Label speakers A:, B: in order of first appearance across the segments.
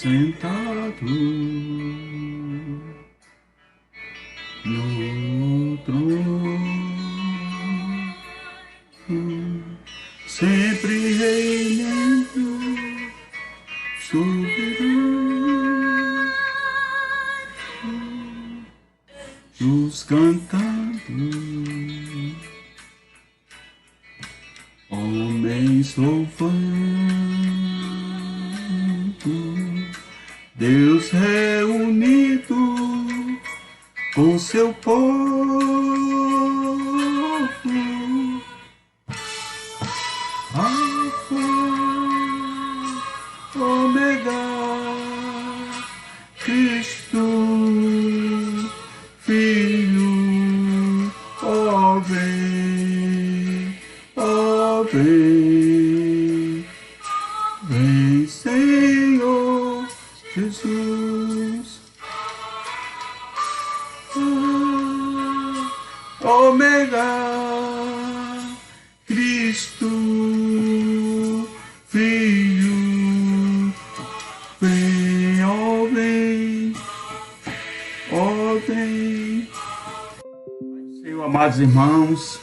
A: sentado no trono, sempre reinando, soberano, nos cantando, homens louvando, Deus reunido com seu povo, Alfa, Ômega, Cristo, Filho, ó vem, vem Senhor Jesus, Ômega, Cristo, Filho, vem, ó vem, ó vem. Senhor, amados irmãos,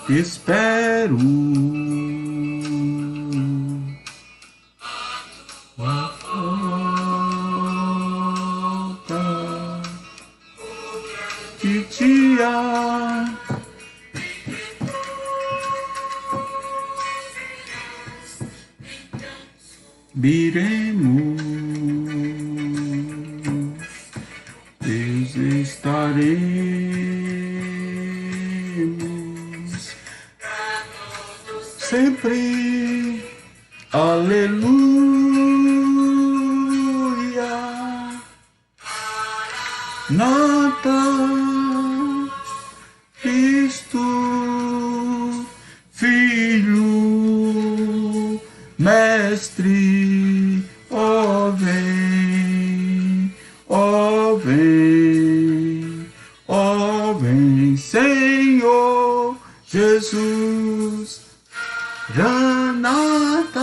A: espero a volta de dia, viremos, Deus estaremos sempre, aleluia, nada, Cristo, Filho, Mestre, ó vem, ó vem, ó vem, Senhor Jesus. Ranata,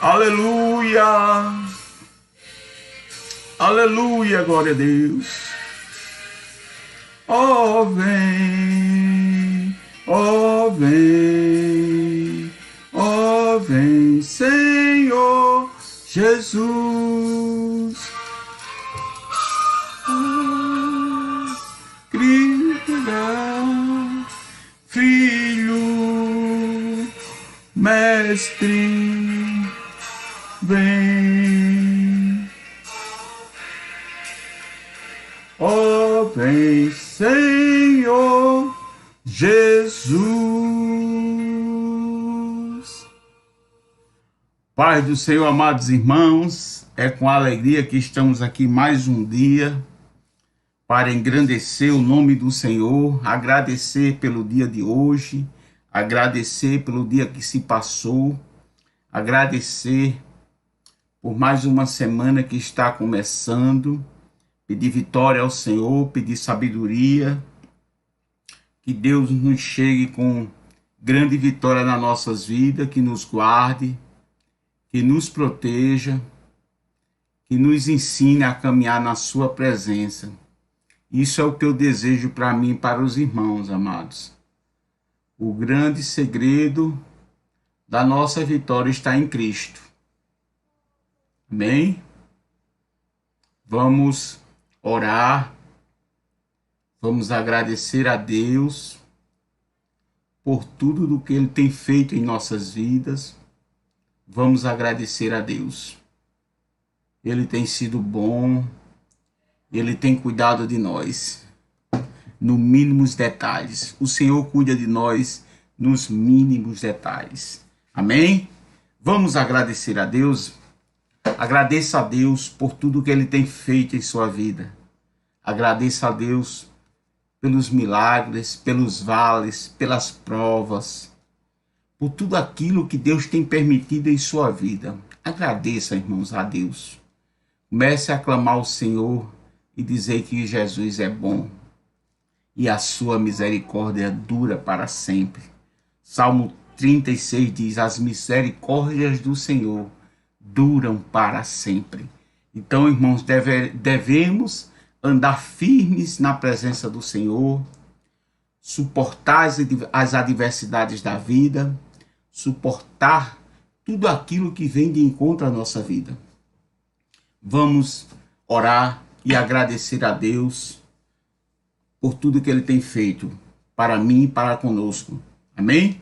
A: aleluia, aleluia, glória a Deus. Ó vem, ó vem, ó vem, Senhor Jesus. Filho, Mestre, vem, ó vem, Senhor Jesus. Paz do Senhor, amados irmãos, é com alegria que estamos aqui mais um dia para engrandecer o nome do Senhor, agradecer pelo dia de hoje, agradecer pelo dia que se passou, agradecer por mais uma semana que está começando, pedir vitória ao Senhor, pedir sabedoria, que Deus nos chegue com grande vitória nas nossas vidas, que nos guarde, que nos proteja, que nos ensine a caminhar na sua presença. Isso é o que eu desejo para mim e para os irmãos, amados. O grande segredo da nossa vitória está em Cristo. Amém? Vamos orar, vamos agradecer a Deus por tudo do que Ele tem feito em nossas vidas. Vamos agradecer a Deus. Ele tem sido bom. Ele tem cuidado de nós, no mínimos detalhes. O Senhor cuida de nós nos mínimos detalhes. Amém? Vamos agradecer a Deus. Agradeça a Deus por tudo que Ele tem feito em sua vida. Agradeça a Deus pelos milagres, pelos vales, pelas provas, por tudo aquilo que Deus tem permitido em sua vida. Agradeça, irmãos, a Deus. Comece a clamar ao Senhor e dizer que Jesus é bom e a sua misericórdia dura para sempre. Salmo 36 diz: as misericórdias do Senhor duram para sempre. Então, irmãos, devemos andar firmes na presença do Senhor, suportar as adversidades da vida, suportar tudo aquilo que vem de encontro à nossa vida. Vamos orar e agradecer a Deus por tudo que Ele tem feito para mim e para conosco. Amém?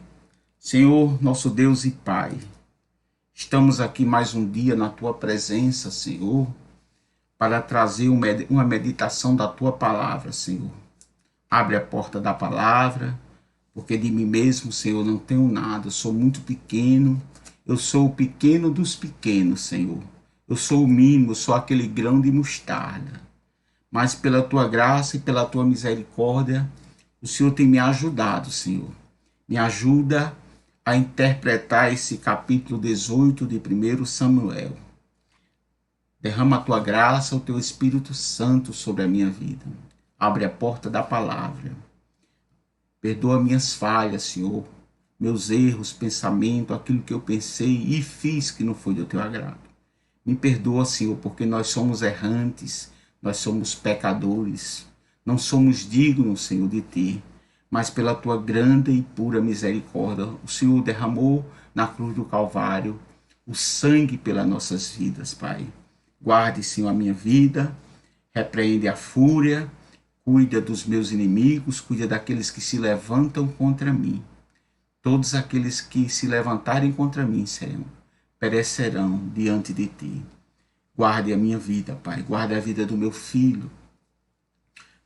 A: Senhor, nosso Deus e Pai, estamos aqui mais um dia na Tua presença, Senhor, para trazer uma meditação da Tua palavra, Senhor. Abre a porta da palavra, porque de mim mesmo, Senhor, não tenho nada. Eu sou muito pequeno, eu sou o pequeno dos pequenos, Senhor. Eu sou o mínimo, eu sou aquele grão de mostarda. Mas pela Tua graça e pela Tua misericórdia, o Senhor tem me ajudado, Senhor. Me ajuda a interpretar esse capítulo 18 de 1 Samuel. Derrama a Tua graça, o Teu Espírito Santo sobre a minha vida. Abre a porta da palavra. Perdoa minhas falhas, Senhor, meus erros, pensamento, aquilo que eu pensei e fiz que não foi do Teu agrado. Me perdoa, Senhor, porque nós somos errantes, nós somos pecadores, não somos dignos, Senhor, de Ti, mas pela Tua grande e pura misericórdia, o Senhor derramou na cruz do Calvário o sangue pelas nossas vidas, Pai. Guarde, Senhor, a minha vida, repreende a fúria, cuida dos meus inimigos, cuida daqueles que se levantam contra mim. Todos aqueles que se levantarem contra mim perecerão diante de Ti. Guarde a minha vida, Pai. Guarde a vida do meu filho.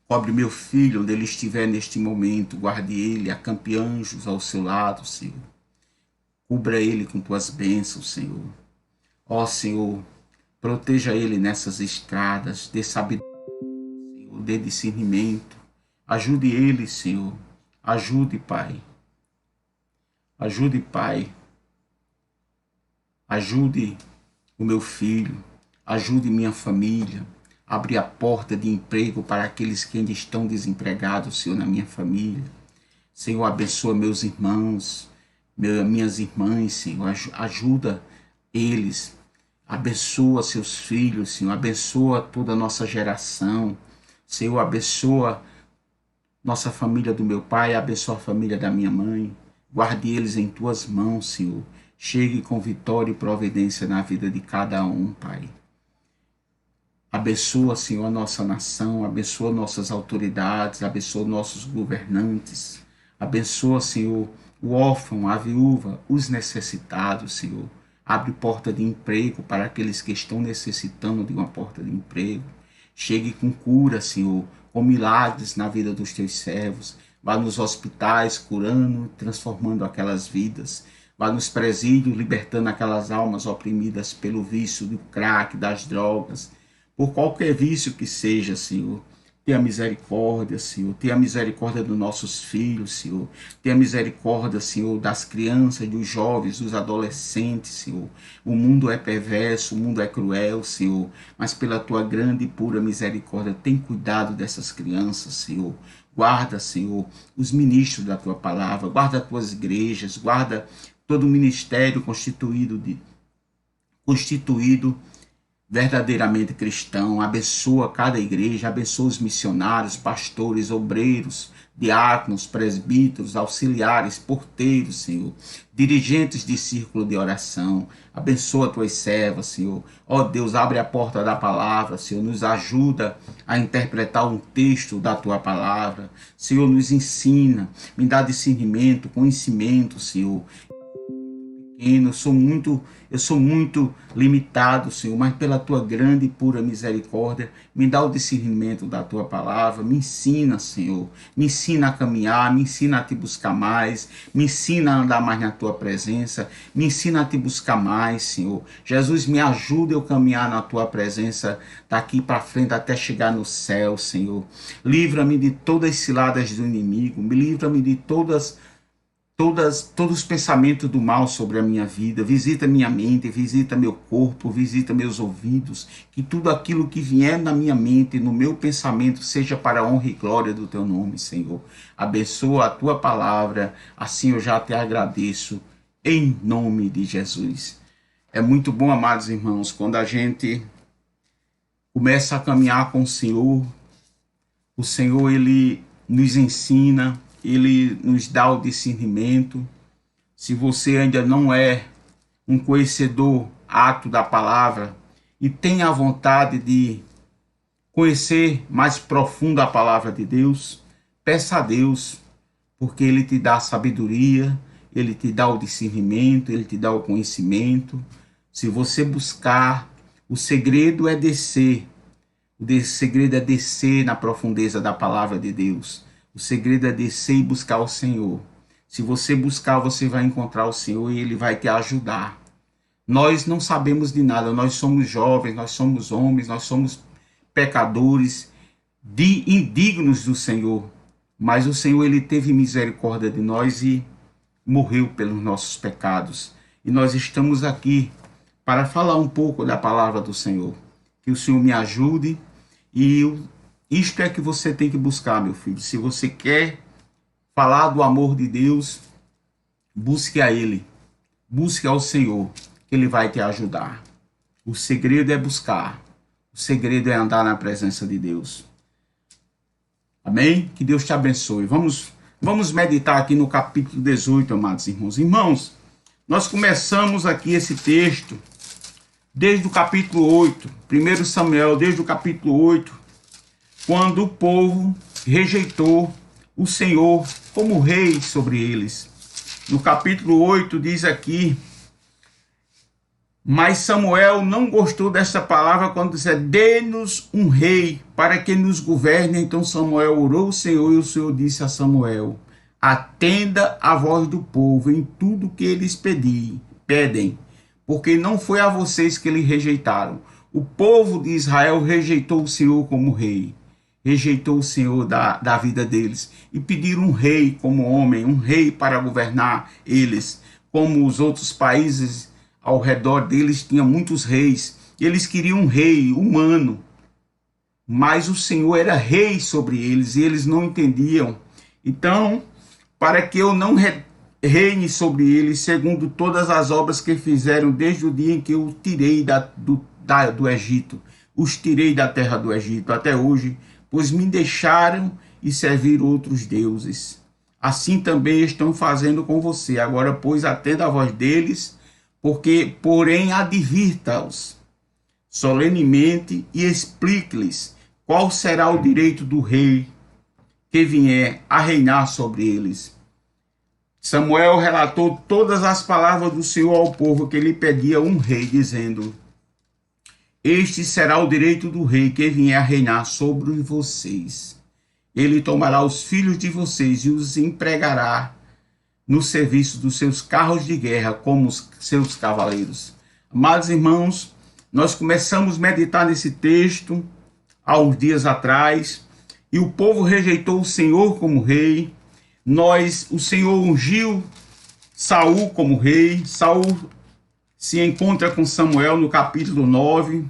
A: Cobre meu filho onde ele estiver neste momento. Guarde ele, acampe anjos ao seu lado, Senhor. Cubra ele com Tuas bênçãos, Senhor. Ó, Senhor, proteja ele nessas estradas, dê sabedoria, Senhor, dê discernimento. Ajude ele, Senhor. Ajude, Pai. Ajude, Pai. Ajude o meu filho. Ajude minha família. Abre a porta de emprego para aqueles que ainda estão desempregados, Senhor, na minha família. Senhor, abençoa meus irmãos, minhas irmãs, Senhor. Ajuda eles. Abençoa seus filhos, Senhor. Abençoa toda a nossa geração. Senhor, abençoa nossa família do meu pai. Abençoa a família da minha mãe. Guarde eles em Tuas mãos, Senhor. Chegue com vitória e providência na vida de cada um, Pai. Abençoa, Senhor, a nossa nação, abençoa nossas autoridades, abençoa nossos governantes, abençoa, Senhor, o órfão, a viúva, os necessitados, Senhor. Abre porta de emprego para aqueles que estão necessitando de uma porta de emprego. Chegue com cura, Senhor, com milagres na vida dos Teus servos. Vá nos hospitais curando, transformando aquelas vidas. Vá nos presídios libertando aquelas almas oprimidas pelo vício do crack, das drogas, por qualquer vício que seja, Senhor. Tenha misericórdia, Senhor. Tenha misericórdia dos nossos filhos, Senhor. Tenha misericórdia, Senhor, das crianças, dos jovens, dos adolescentes, Senhor. O mundo é perverso, o mundo é cruel, Senhor. Mas pela Tua grande e pura misericórdia, tem cuidado dessas crianças, Senhor. Guarda, Senhor, os ministros da Tua palavra. Guarda as Tuas igrejas. Guarda todo o ministério constituído verdadeiramente cristão. Abençoa cada igreja, abençoa os missionários, pastores, obreiros, diáconos, presbíteros, auxiliares, porteiros, Senhor, dirigentes de círculo de oração. Abençoa Tuas servas, Senhor. Ó Deus, abre a porta da palavra, Senhor, nos ajuda a interpretar um texto da Tua palavra. Senhor, nos ensina, me dá discernimento, conhecimento, Senhor. Eu sou muito limitado, Senhor, mas pela Tua grande e pura misericórdia, me dá o discernimento da Tua palavra, me ensina, Senhor, me ensina a caminhar, me ensina a Te buscar mais, me ensina a andar mais na Tua presença, me ensina a Te buscar mais, Senhor. Jesus, me ajuda eu caminhar na Tua presença daqui para frente até chegar no céu, Senhor. Livra-me de todas as ciladas do inimigo, me livra-me de todas todos os pensamentos do mal sobre a minha vida, visita minha mente, visita meu corpo, visita meus ouvidos, que tudo aquilo que vier na minha mente, no meu pensamento, seja para a honra e glória do teu nome, Senhor. Abençoa a tua palavra, assim eu já te agradeço, em nome de Jesus. É muito bom, amados irmãos, quando a gente começa a caminhar com o Senhor, ele nos ensina, ele nos dá o discernimento. Se você ainda não é um conhecedor ato da palavra e tem a vontade de conhecer mais profundo a palavra de Deus, peça a Deus, porque ele te dá a sabedoria, ele te dá o discernimento, ele te dá o conhecimento. Se você buscar, o segredo é descer. O segredo é descer na profundeza da palavra de Deus. O segredo é descer e buscar o Senhor. Se você buscar, você vai encontrar o Senhor e ele vai te ajudar. Nós não sabemos de nada, nós somos jovens, nós somos homens, nós somos pecadores, indignos do Senhor. Mas o Senhor, ele teve misericórdia de nós e morreu pelos nossos pecados. E nós estamos aqui para falar um pouco da palavra do Senhor. Que o Senhor me ajude. E isto é que você tem que buscar, meu filho. Se você quer falar do amor de Deus, busque a Ele. Busque ao Senhor, que Ele vai te ajudar. O segredo é buscar. O segredo é andar na presença de Deus. Amém? Que Deus te abençoe. Vamos meditar aqui no capítulo 18, amados irmãos. Irmãos, nós começamos aqui esse texto desde o capítulo 8, 1 Samuel, desde o capítulo 8, quando o povo rejeitou o Senhor como rei sobre eles. No capítulo 8 diz aqui: mas Samuel não gostou dessa palavra quando disse: dê-nos um rei para que nos governe. Então Samuel orou ao Senhor e o Senhor disse a Samuel: atenda a voz do povo em tudo que eles pedem, porque não foi a vocês que eles rejeitaram. O povo de Israel rejeitou o Senhor como rei, rejeitou o Senhor da vida deles e pediram um rei como homem, um rei para governar eles, como os outros países ao redor deles tinha muitos reis. Eles queriam um rei humano, mas o Senhor era rei sobre eles e eles não entendiam. Então, para que eu não reine sobre eles, segundo todas as obras que fizeram desde o dia em que eu tirei do Egito, os tirei da terra do Egito até hoje, pois me deixaram e serviram outros deuses. Assim também estão fazendo com você. Agora, pois, atenda a voz deles, porém advirta-os solenemente e explique-lhes qual será o direito do rei que vier a reinar sobre eles. Samuel relatou todas as palavras do Senhor ao povo que lhe pedia um rei, dizendo: este será o direito do rei que vier a reinar sobre vocês. Ele tomará os filhos de vocês e os empregará no serviço dos seus carros de guerra como os seus cavaleiros. Amados irmãos, nós começamos a meditar nesse texto há uns dias atrás, e o povo rejeitou o Senhor como rei. O Senhor ungiu Saul como rei. Saul se encontra com Samuel no capítulo 9.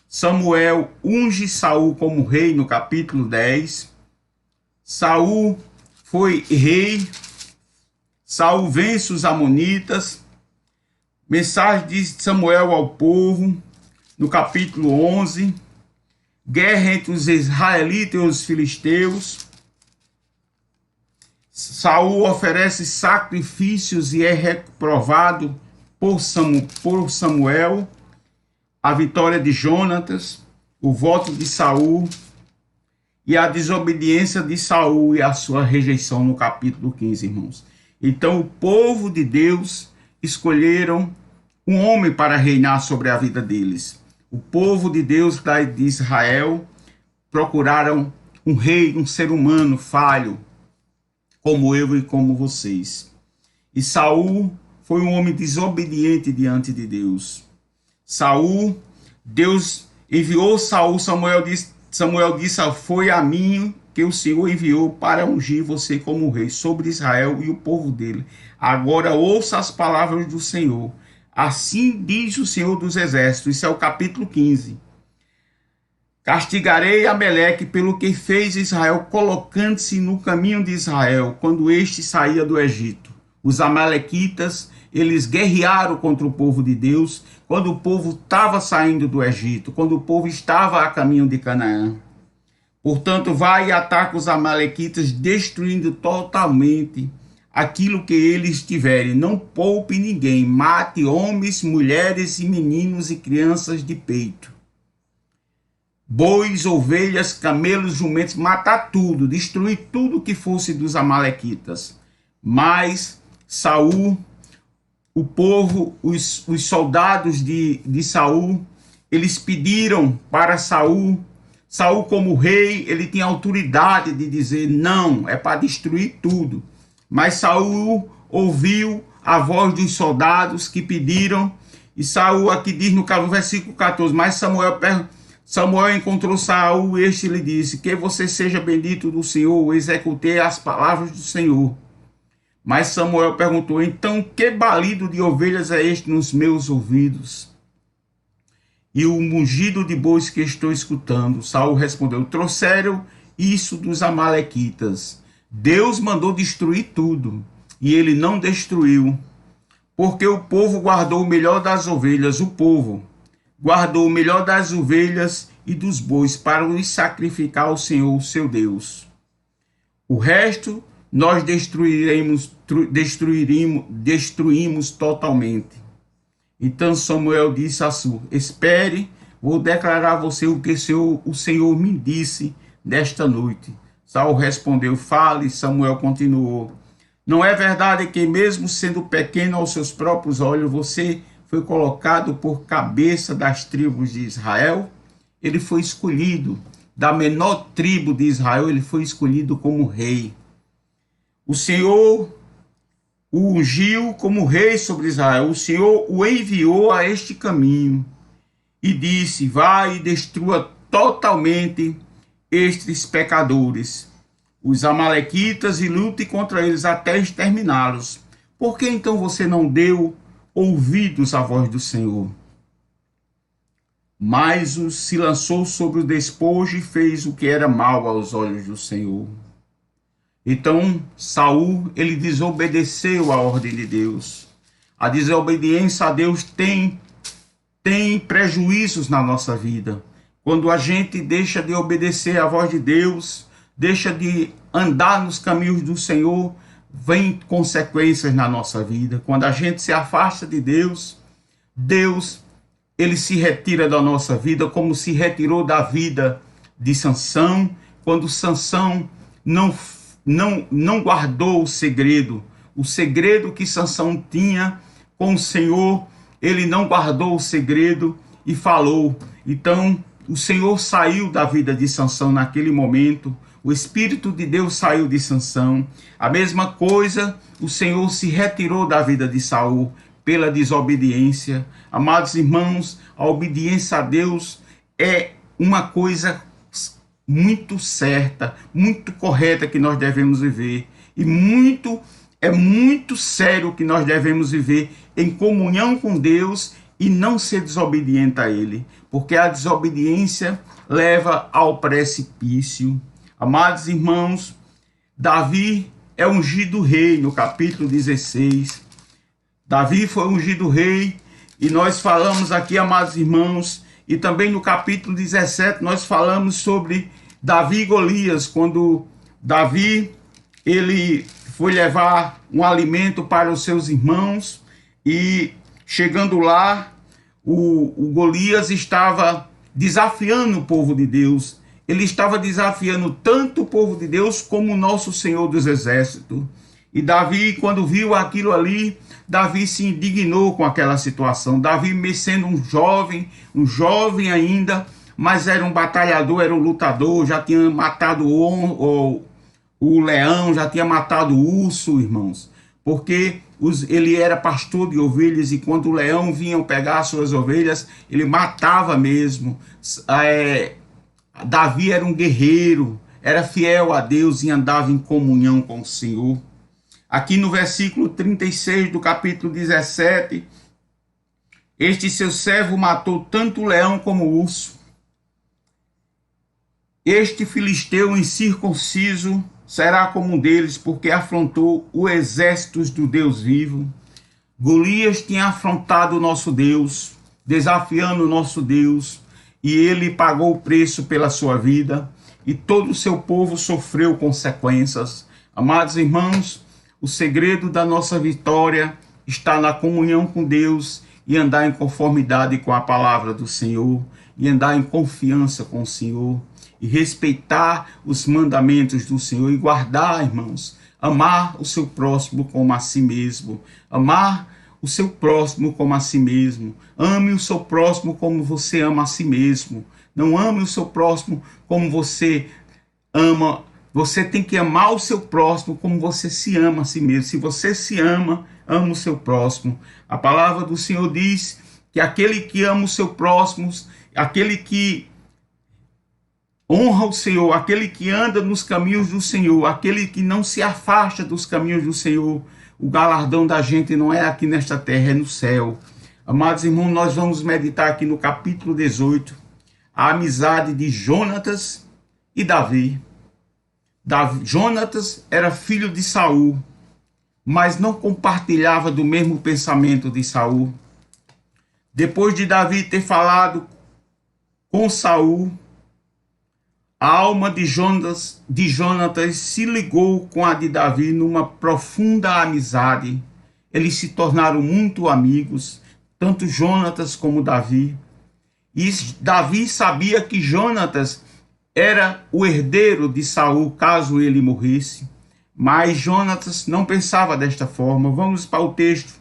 A: Samuel unge Saul como rei no capítulo 10. Saul foi rei. Saul vence os amonitas. Mensagem de Samuel ao povo no capítulo 11. Guerra entre os israelitas e os filisteus. Saul oferece sacrifícios e é reprovado por Samuel. A vitória de Jonatas, o voto de Saul e a desobediência de Saul e a sua rejeição no capítulo 15, irmãos. Então o povo de Deus escolheram um homem para reinar sobre a vida deles. O povo de Deus de Israel procuraram um rei, um ser humano falho, como eu e como vocês. E Saul foi um homem desobediente diante de Deus. Deus enviou Saul, Samuel disse: foi a mim que o Senhor enviou para ungir você como rei sobre Israel e o povo dele. Agora ouça as palavras do Senhor. Assim diz o Senhor dos Exércitos. Isso é o capítulo 15. Castigarei Ameleque pelo que fez Israel, colocando-se no caminho de Israel, quando este saía do Egito. Os amalequitas, eles guerrearam contra o povo de Deus, quando o povo estava saindo do Egito, quando o povo estava a caminho de Canaã. Portanto, vai e ataca os amalequitas, destruindo totalmente aquilo que eles tiverem. Não poupe ninguém, mate homens, mulheres e meninos e crianças de peito. Bois, ovelhas, camelos, jumentos, matar tudo, destruir tudo que fosse dos amalequitas. Mas Saul, o povo, os soldados de Saul, eles pediram para Saul. Saul, como rei, ele tinha autoridade de dizer não, é para destruir tudo. Mas Saul ouviu a voz dos soldados que pediram, e Saul aqui diz no versículo 14, mas Samuel encontrou Saul, este lhe disse, que você seja bendito do Senhor, executei as palavras do Senhor. Mas Samuel perguntou, então que balido de ovelhas é este nos meus ouvidos? E o mugido de bois que estou escutando? Saul respondeu, trouxeram isso dos amalequitas. Deus mandou destruir tudo, e ele não destruiu, porque o povo guardou o melhor das ovelhas, o povo guardou o melhor das ovelhas e dos bois para os sacrificar ao Senhor, seu Deus. O resto nós destruímos totalmente. Então Samuel disse a Saul, espere, vou declarar a você o que o Senhor me disse nesta noite. Saul respondeu, fale. Samuel continuou, não é verdade que mesmo sendo pequeno aos seus próprios olhos, você foi colocado por cabeça das tribos de Israel? Ele foi escolhido, da menor tribo de Israel, ele foi escolhido como rei. O Senhor o ungiu como rei sobre Israel. O Senhor o enviou a este caminho e disse, vai e destrua totalmente estes pecadores, os amalequitas, e lute contra eles até exterminá-los. Por que então você não deu ouvidos à voz do Senhor? Mas se lançou sobre o despojo e fez o que era mal aos olhos do Senhor. Então Saul, ele desobedeceu a ordem de Deus. A desobediência a Deus tem prejuízos na nossa vida. Quando a gente deixa de obedecer à voz de Deus, deixa de andar nos caminhos do Senhor, vem consequências na nossa vida. Quando a gente se afasta de Deus, ele se retira da nossa vida, como se retirou da vida de Sansão, quando Sansão não guardou o segredo que Sansão tinha com o Senhor, ele não guardou o segredo e falou. Então o Senhor saiu da vida de Sansão naquele momento, o Espírito de Deus saiu de Sansão. A mesma coisa, o Senhor se retirou da vida de Saul pela desobediência. Amados irmãos, a obediência a Deus é uma coisa muito certa, muito correta que nós devemos viver, e é muito sério que nós devemos viver em comunhão com Deus e não ser desobediente a Ele, porque a desobediência leva ao precipício. Amados irmãos, Davi é ungido rei no capítulo 16. Davi foi ungido rei, e nós falamos aqui, amados irmãos, e também no capítulo 17 nós falamos sobre Davi e Golias, quando Davi ele foi levar um alimento para os seus irmãos, e chegando lá, o Golias estava desafiando o povo de Deus. Ele estava desafiando tanto o povo de Deus como o nosso Senhor dos Exércitos. E Davi, quando viu aquilo ali, Davi se indignou com aquela situação. Davi, sendo um jovem ainda, mas era um batalhador, era um lutador, já tinha matado o leão, já tinha matado o urso, irmãos. Porque ele era pastor de ovelhas, e quando o leão vinha pegar suas ovelhas, ele matava mesmo. Davi era um guerreiro, era fiel a Deus e andava em comunhão com o Senhor. Aqui no versículo 36 do capítulo 17, este seu servo matou tanto o leão como o urso. Este filisteu incircunciso será como um deles, porque afrontou os exércitos do Deus vivo. Golias tinha afrontado o nosso Deus, desafiando o nosso Deus, e ele pagou o preço pela sua vida, e todo o seu povo sofreu consequências. Amados irmãos, o segredo da nossa vitória está na comunhão com Deus e andar em conformidade com a palavra do Senhor, e andar em confiança com o Senhor, e respeitar os mandamentos do Senhor e guardar, irmãos, amar o seu próximo como a si mesmo, amar o seu próximo como a si mesmo. Ame o seu próximo como você ama a si mesmo. Não ame o seu próximo como você ama. Você tem que amar o seu próximo como você se ama a si mesmo. Se você se ama, ama o seu próximo. A palavra do Senhor diz que aquele que ama o seu próximo, aquele que honra o Senhor, aquele que anda nos caminhos do Senhor, aquele que não se afasta dos caminhos do Senhor, o galardão da gente não é aqui nesta terra, é no céu. Amados irmãos, nós vamos meditar aqui no capítulo 18, a amizade de Jonatas e Davi. Jonatas era filho de Saul, mas não compartilhava do mesmo pensamento de Saul. Depois de Davi ter falado com Saul, a alma de Jonatas se ligou com a de Davi numa profunda amizade. Eles se tornaram muito amigos, tanto Jonatas como Davi. E Davi sabia que Jonatas era o herdeiro de Saul caso ele morresse. Mas Jonatas não pensava desta forma. Vamos para o texto.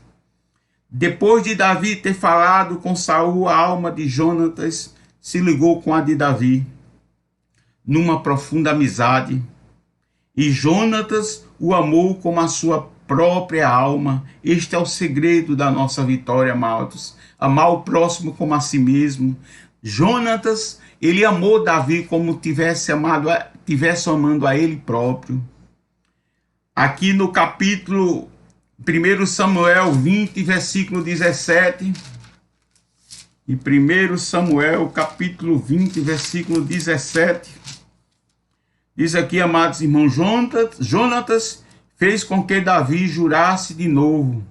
A: Depois de Davi ter falado com Saul, a alma de Jonatas se ligou com a de Davi numa profunda amizade, e Jonatas o amou como a sua própria alma. Este é o segredo da nossa vitória, amados. Amar o próximo como a si mesmo. Jonatas, ele amou Davi como tivesse amando a ele próprio. Aqui no capítulo 1 Samuel 20, versículo 17, e 1 Samuel capítulo 20, versículo 17, diz aqui, amados irmãos, Jonatas fez com que Davi jurasse de novo,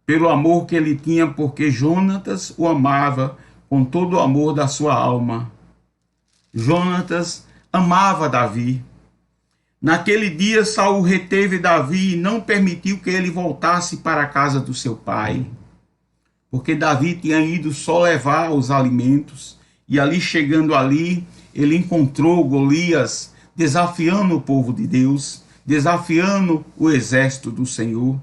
A: pelo amor que ele tinha, porque Jonatas o amava com todo o amor da sua alma. Jonatas amava Davi. Naquele dia, Saul reteve Davi e não permitiu que ele voltasse para a casa do seu pai, porque Davi tinha ido só levar os alimentos, e ali, chegando ali, ele encontrou Golias desafiando o povo de Deus, desafiando o exército do Senhor.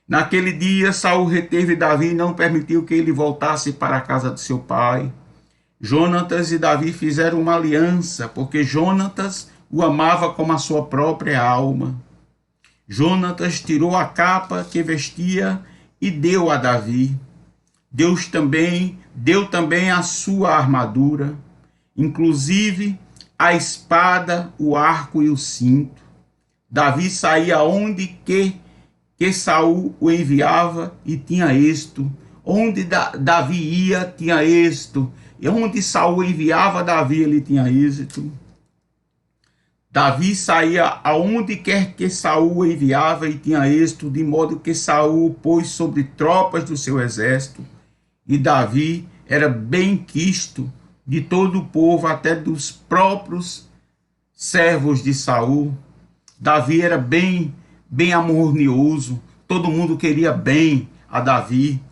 A: Naquele dia, Saul reteve Davi e não permitiu que ele voltasse para a casa de seu pai. Jonatas e Davi fizeram uma aliança, porque Jonatas o amava como a sua própria alma. Jonatas tirou a capa que vestia e deu a Davi. Deu também a sua armadura, inclusive a espada, o arco e o cinto. Davi saía onde que Saul o enviava e tinha êxito. Onde Davi ia, tinha êxito. E onde Saul enviava Davi, ele tinha êxito. Davi saía aonde quer que Saul o enviava e tinha êxito, de modo que Saul o pôs sobre tropas do seu exército. E Davi era bem quisto de todo o povo, até dos próprios servos de Saul. Davi era bem harmonioso, todo mundo queria bem a Davi.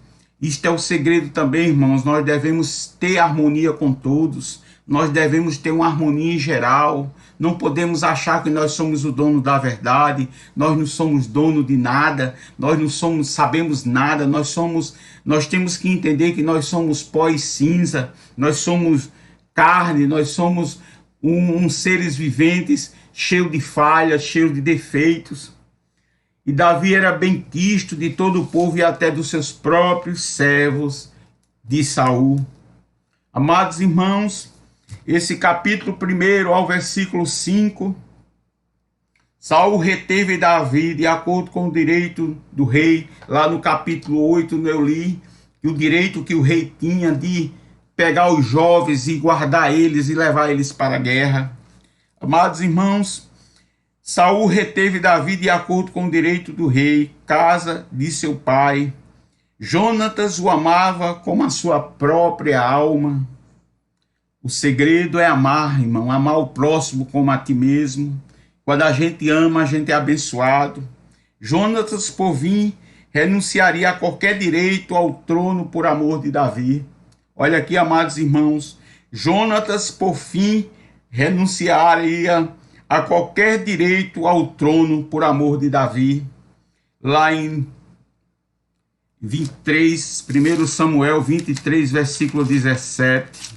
A: Isto é o segredo também, irmãos, nós devemos ter harmonia com todos, nós devemos ter uma harmonia em geral, não podemos achar que nós somos o dono da verdade, nós não somos dono de nada, nós não sabemos nada, nós temos que entender que nós somos pó e cinza, nós somos carne, nós somos seres viventes, cheio de falhas, cheio de defeitos. E Davi era bem quisto de todo o povo e até dos seus próprios servos de Saul. Amados irmãos, esse capítulo 1 ao versículo 5 Saul reteve Davi de acordo com o direito do rei. Lá no capítulo 8 eu li que o direito que o rei tinha de pegar os jovens e guardar eles e levar eles para a guerra. Amados irmãos, Saul reteve Davi de acordo com o direito do rei, casa de seu pai. Jonatas o amava como a sua própria alma. O segredo é amar, irmão, amar o próximo como a ti mesmo. Quando a gente ama, a gente é abençoado. Jonatas, por fim, renunciaria a qualquer direito ao trono por amor de Davi. Olha aqui, amados irmãos, Jonatas, por fim, renunciaria a qualquer direito ao trono por amor de Davi. Lá em 23, 1 Samuel 23, versículo 17.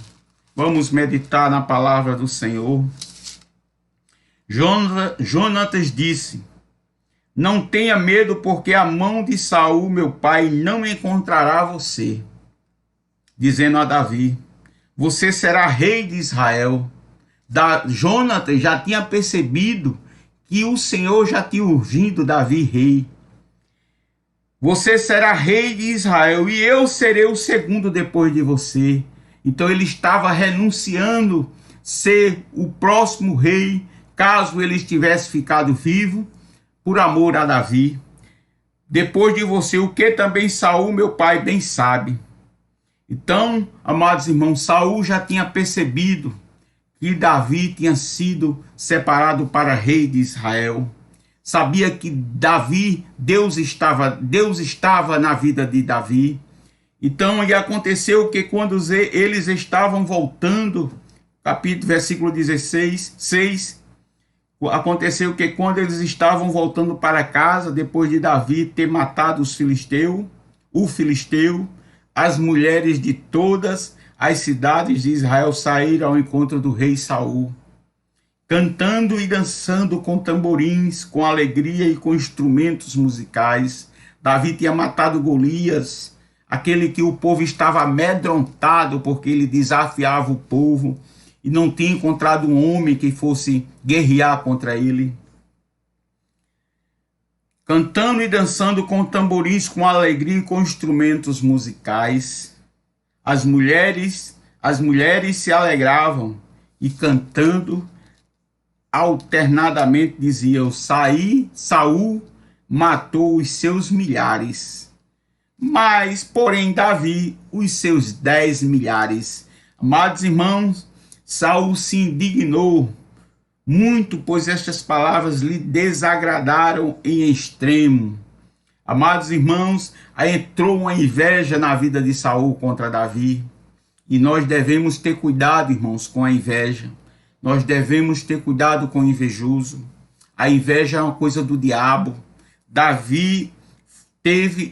A: Vamos meditar na palavra do Senhor. Jonatas disse: não tenha medo, porque a mão de Saul, meu pai, não encontrará você. Dizendo a Davi: você será rei de Israel. Jonatas já tinha percebido que o Senhor já tinha ungido Davi rei. Você será rei de Israel e eu serei o segundo depois de você. Então ele estava renunciando ser o próximo rei, caso ele tivesse ficado vivo, por amor a Davi. Depois de você, o que também Saul, meu pai, bem sabe. Então, amados irmãos, Saul já tinha percebido que Davi tinha sido separado para rei de Israel. Sabia que Deus estava na vida de Davi. Então, e aconteceu que quando eles estavam voltando, versículo 16, 6, aconteceu que quando eles estavam voltando para casa, depois de Davi ter matado o filisteu, as mulheres de todas as cidades de Israel saíram ao encontro do rei Saul, cantando e dançando com tamborins, com alegria e com instrumentos musicais. Davi tinha matado Golias, aquele que o povo estava amedrontado porque ele desafiava o povo e não tinha encontrado um homem que fosse guerrear contra ele. Cantando e dançando com tamborins, com alegria e com instrumentos musicais. As mulheres se alegravam e cantando alternadamente diziam: Saul matou os seus milhares, mas, porém, Davi, os seus 10 milhares. Amados irmãos, Saul se indignou muito, pois estas palavras lhe desagradaram em extremo. Amados irmãos, aí entrou uma inveja na vida de Saul contra Davi. E nós devemos ter cuidado, irmãos, com a inveja. Nós devemos ter cuidado com o invejoso. A inveja é uma coisa do diabo.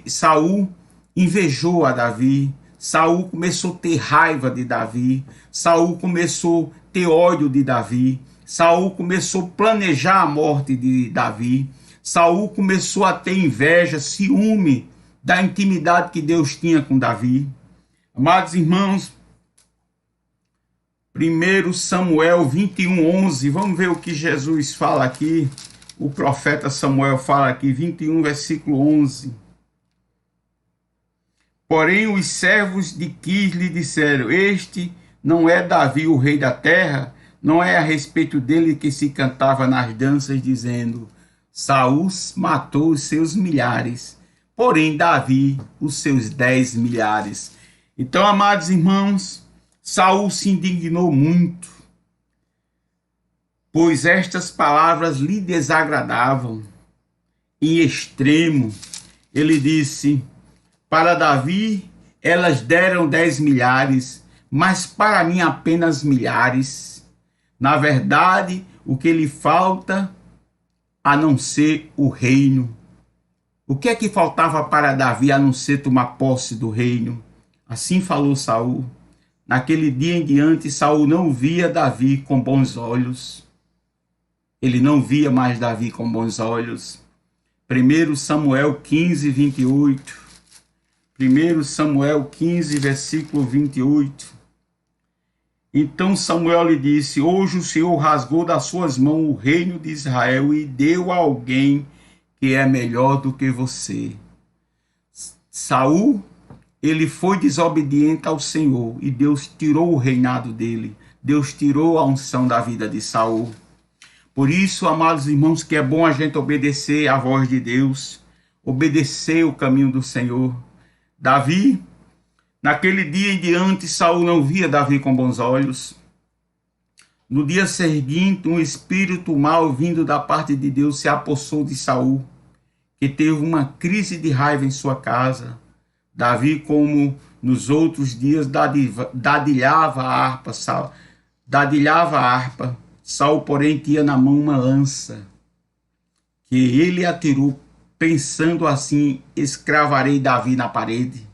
A: Saul invejou a Davi. Saul começou a ter raiva de Davi. Saul começou a ter ódio de Davi. Saul começou a planejar a morte de Davi. Saul começou a ter inveja, ciúme da intimidade que Deus tinha com Davi. Amados irmãos, 1 Samuel 21:11, vamos ver o que Jesus fala aqui. O profeta Samuel fala aqui, 21, versículo 11. Porém, os servos de Quis lhe disseram: este não é Davi, o rei da terra? Não é a respeito dele que se cantava nas danças, dizendo: Saul matou os seus milhares, porém Davi os seus 10 milhares. Então, amados irmãos, Saul se indignou muito, pois estas palavras lhe desagradavam em extremo. Ele disse: para Davi elas deram 10 milhares, mas para mim apenas milhares. Na verdade, o que lhe falta a não ser o reino. O que é que faltava para Davi a não ser tomar posse do reino? Assim falou Saul. Naquele dia em diante, Saul não via Davi com bons olhos. Ele não via mais Davi com bons olhos. 1 Samuel 15, 28. 1 Samuel 15, versículo 28. Então Samuel lhe disse: hoje o Senhor rasgou das suas mãos o reino de Israel e deu a alguém que é melhor do que você. Saul, ele foi desobediente ao Senhor e Deus tirou o reinado dele. Deus tirou a unção da vida de Saul. Por isso, amados irmãos, que é bom a gente obedecer à voz de Deus, obedecer o caminho do Senhor. Davi, naquele dia em diante, Saul não via Davi com bons olhos. No dia seguinte, um espírito mau vindo da parte de Deus se apossou de Saul, que teve uma crise de raiva em sua casa. Davi, como nos outros dias, dadilhava a harpa. Saul, porém, tinha na mão uma lança, que ele atirou, pensando assim: escravarei Davi na parede.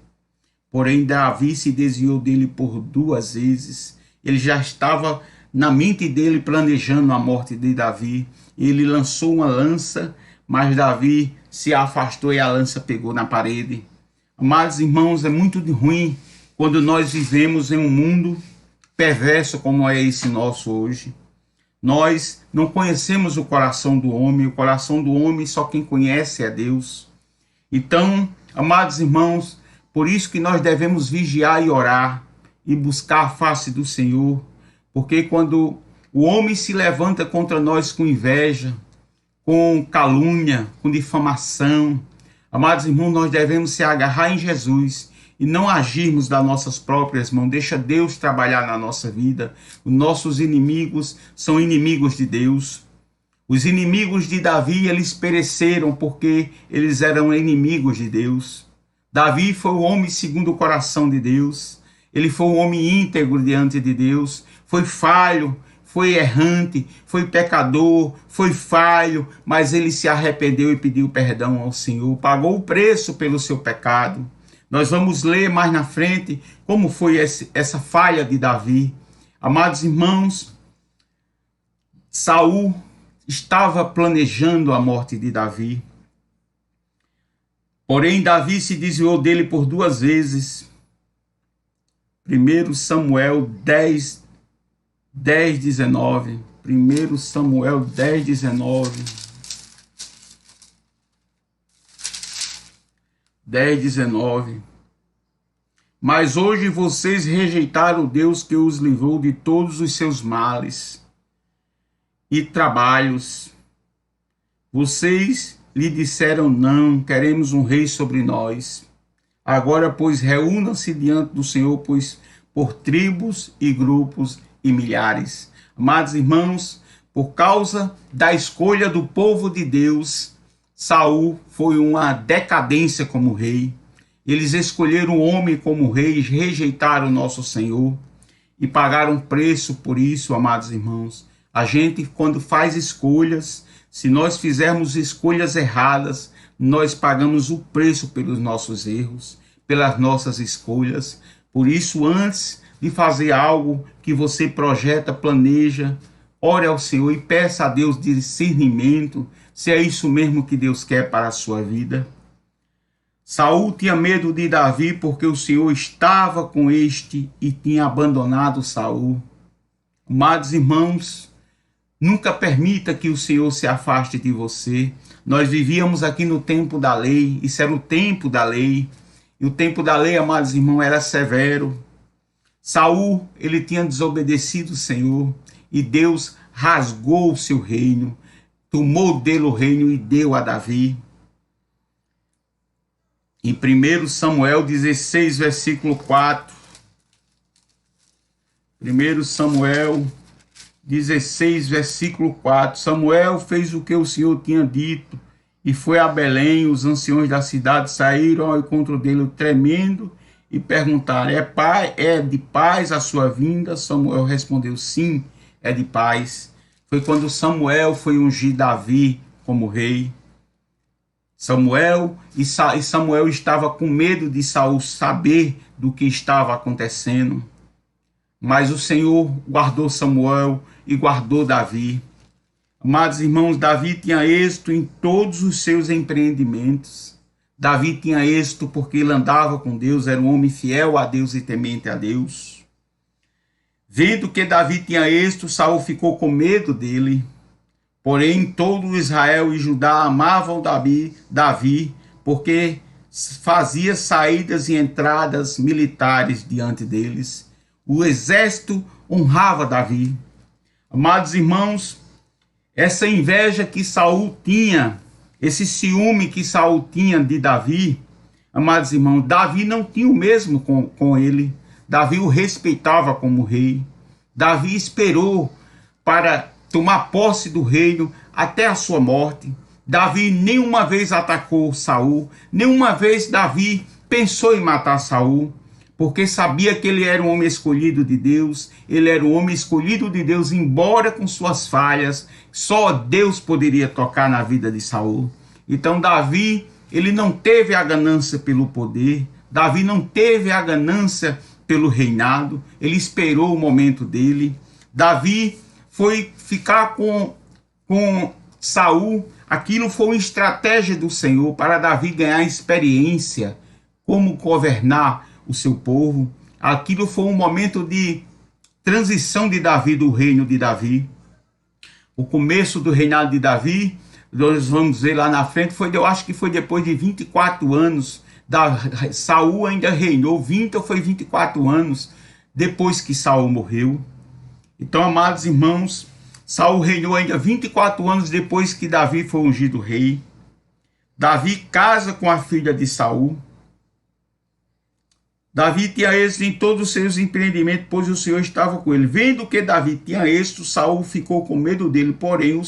A: Porém, Davi se desviou dele por 2 vezes. Ele já estava na mente dele planejando a morte de Davi. Ele lançou uma lança, mas Davi se afastou e a lança pegou na parede. Amados irmãos, é muito ruim quando nós vivemos em um mundo perverso como é esse nosso hoje. Nós não conhecemos o coração do homem só quem conhece é Deus. Então, amados irmãos, por isso que nós devemos vigiar e orar e buscar a face do Senhor, porque quando o homem se levanta contra nós com inveja, com calúnia, com difamação, amados irmãos, nós devemos se agarrar em Jesus e não agirmos das nossas próprias mãos. Deixa Deus trabalhar na nossa vida. Os nossos inimigos são inimigos de Deus. Os inimigos de Davi, eles pereceram porque eles eram inimigos de Deus. Davi foi o homem segundo o coração de Deus. Ele foi um homem íntegro diante de Deus. Foi falho, foi errante, foi pecador, foi falho, mas ele se arrependeu e pediu perdão ao Senhor. Pagou o preço pelo seu pecado. Nós vamos ler mais na frente como foi essa falha de Davi. Amados irmãos, Saul estava planejando a morte de Davi. Porém, Davi se desviou dele por 2 vezes. 1 Samuel 10, 19. 1 Samuel 10, 19. 10, 19. Mas hoje vocês rejeitaram o Deus que os livrou de todos os seus males e trabalhos. Vocês lhe disseram: não, queremos um rei sobre nós. Agora, pois, reúnam-se diante do Senhor, pois por tribos e grupos e milhares. Amados irmãos, por causa da escolha do povo de Deus, Saul foi uma decadência como rei. Eles escolheram o homem como rei, rejeitaram o nosso Senhor e pagaram preço por isso, amados irmãos. A gente, quando faz escolhas, se nós fizermos escolhas erradas, nós pagamos o preço pelos nossos erros, pelas nossas escolhas. Por isso, antes de fazer algo que você projeta, planeja, ore ao Senhor e peça a Deus discernimento, se é isso mesmo que Deus quer para a sua vida. Saul tinha medo de Davi porque o Senhor estava com este e tinha abandonado Saul. Amados irmãos, nunca permita que o Senhor se afaste de você. Nós vivíamos aqui no tempo da lei, isso era o tempo da lei. E o tempo da lei, amados irmãos, era severo. Saul, ele tinha desobedecido o Senhor e Deus rasgou o seu reino, tomou dele o reino e deu a Davi. Em 1 Samuel 16, versículo 4. 1 Samuel 16, versículo 4. Samuel fez o que o Senhor tinha dito e foi a Belém. Os anciões da cidade saíram ao encontro dele tremendo e perguntaram: é de paz a sua vinda? Samuel respondeu: sim, é de paz. Foi quando Samuel foi ungir Davi como rei. Samuel estava com medo de Saul saber do que estava acontecendo. Mas o Senhor guardou Samuel e guardou Davi. Amados irmãos, Davi tinha êxito em todos os seus empreendimentos. Davi tinha êxito porque ele andava com Deus, era um homem fiel a Deus e temente a Deus. Vendo que Davi tinha êxito, Saul ficou com medo dele. Porém, todo Israel e Judá amavam Davi, porque fazia saídas e entradas militares diante deles. O exército honrava Davi. Amados irmãos, essa inveja que Saul tinha, esse ciúme que Saul tinha de Davi, amados irmãos, Davi não tinha o mesmo com ele. Davi o respeitava como rei. Davi esperou para tomar posse do reino até a sua morte. Davi nenhuma vez atacou Saul, nenhuma vez Davi pensou em matar Saul, porque sabia que ele era um homem escolhido de Deus, ele era um homem escolhido de Deus, embora com suas falhas, só Deus poderia tocar na vida de Saul. Então Davi, ele não teve a ganância pelo poder, Davi não teve a ganância pelo reinado, ele esperou o momento dele. Davi foi ficar com Saul, aquilo foi uma estratégia do Senhor para Davi ganhar experiência, como governar o seu povo. Aquilo foi um momento de transição de Davi, do reino de Davi. O começo do reinado de Davi, nós vamos ver lá na frente, eu acho que foi depois de 24 anos, Saul ainda reinou 20 ou foi 24 anos depois que Saul morreu. Então, amados irmãos, Saul reinou ainda 24 anos depois que Davi foi ungido rei. Davi casa com a filha de Saul. Davi tinha êxito em todos os seus empreendimentos, pois o Senhor estava com ele. Vendo que Davi tinha êxito, Saul ficou com medo dele, porém,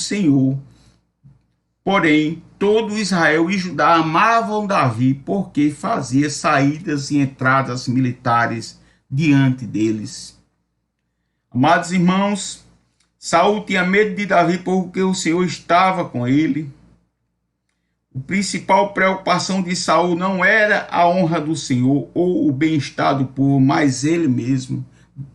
A: todo Israel e Judá amavam Davi, porque fazia saídas e entradas militares diante deles. Amados irmãos, Saul tinha medo de Davi porque o Senhor estava com ele. A principal preocupação de Saul não era a honra do Senhor ou o bem-estar do povo, mas ele mesmo.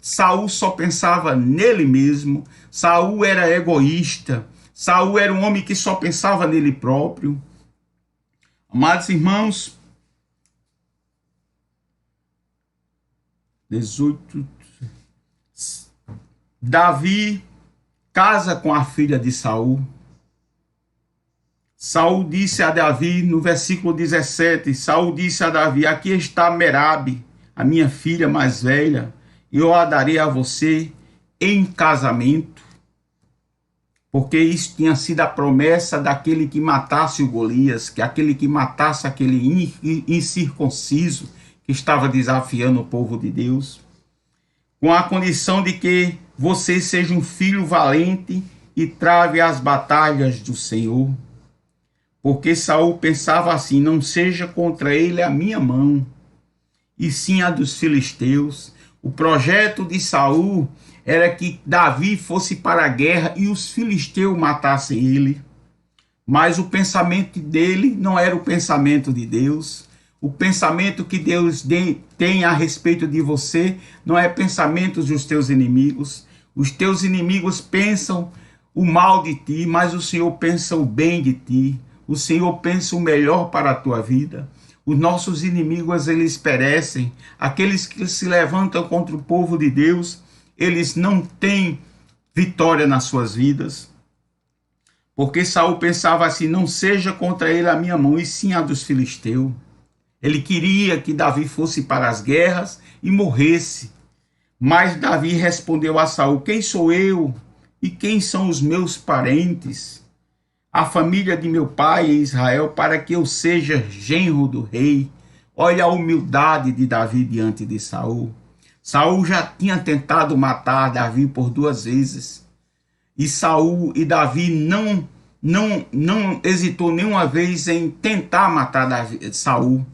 A: Saul só pensava nele mesmo. Saul era egoísta. Saul era um homem que só pensava nele próprio. Amados irmãos, 18. Davi casa com a filha de Saul. Saul disse a Davi, no versículo 17, Saul disse a Davi, aqui está Merabe, a minha filha mais velha, eu a darei a você em casamento, porque isso tinha sido a promessa daquele que matasse o Golias, que aquele que matasse aquele incircunciso que estava desafiando o povo de Deus, com a condição de que você seja um filho valente e trave as batalhas do Senhor. Porque Saul pensava assim, não seja contra ele a minha mão, e sim a dos filisteus. O projeto de Saul era que Davi fosse para a guerra e os filisteus matassem ele. Mas o pensamento dele não era o pensamento de Deus. O pensamento que Deus tem a respeito de você não é pensamento dos teus inimigos. Os teus inimigos pensam o mal de ti, mas o Senhor pensa o bem de ti. O Senhor pensa o melhor para a tua vida. Os nossos inimigos, eles perecem. Aqueles que se levantam contra o povo de Deus, eles não têm vitória nas suas vidas. Porque Saul pensava assim, não seja contra ele a minha mão, e sim a dos filisteus. Ele queria que Davi fosse para as guerras e morresse. Mas Davi respondeu a Saul, quem sou eu e quem são os meus parentes? A família de meu pai em Israel, para que eu seja genro do rei. Olha a humildade de Davi diante de Saul. Saul já tinha tentado matar Davi por 2 vezes. E Saul e Davi não hesitou nenhuma vez em tentar matar Saul.